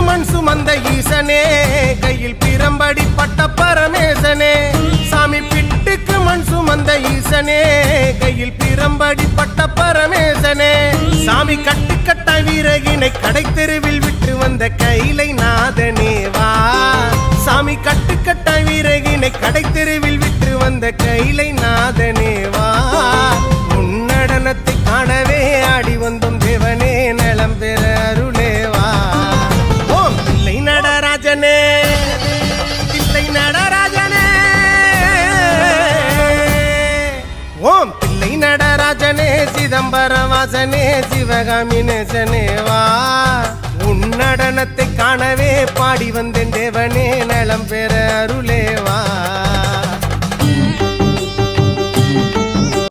மண் சுமந்த ஈசனே, கையில் பிரம்படி பட்ட பரமேசனே. சாமி பிட்டுக்கு மண் சுமந்த ஈசனே, கையில் பிரம்படி பட்ட பரமேசனே. சாமி கட்டுக்கட்ட வீரகினை கடை தெருவில் விட்டு வந்த கைலை நாதனே வா. சாமி கட்டுக்கட்ட வீரகினை கடை தெருவில் விட்டு வந்த கைலை நாதனே வா. உன்னடனத்தை காணவே ஆடி வந்தோம் தேவனே, நலம் பெற அருளேவா. ஓம் தில்லை நடராஜனே, தில்லை நடராஜனே. ஓம் தில்லை நடராஜனே, சிதம்பரம் வாசனே, சிவகாமி நேசனே வா. உன்னடனத்தை காணவே பாடி வந்தேன் தேவனே, நலம் பெற அருளேவா.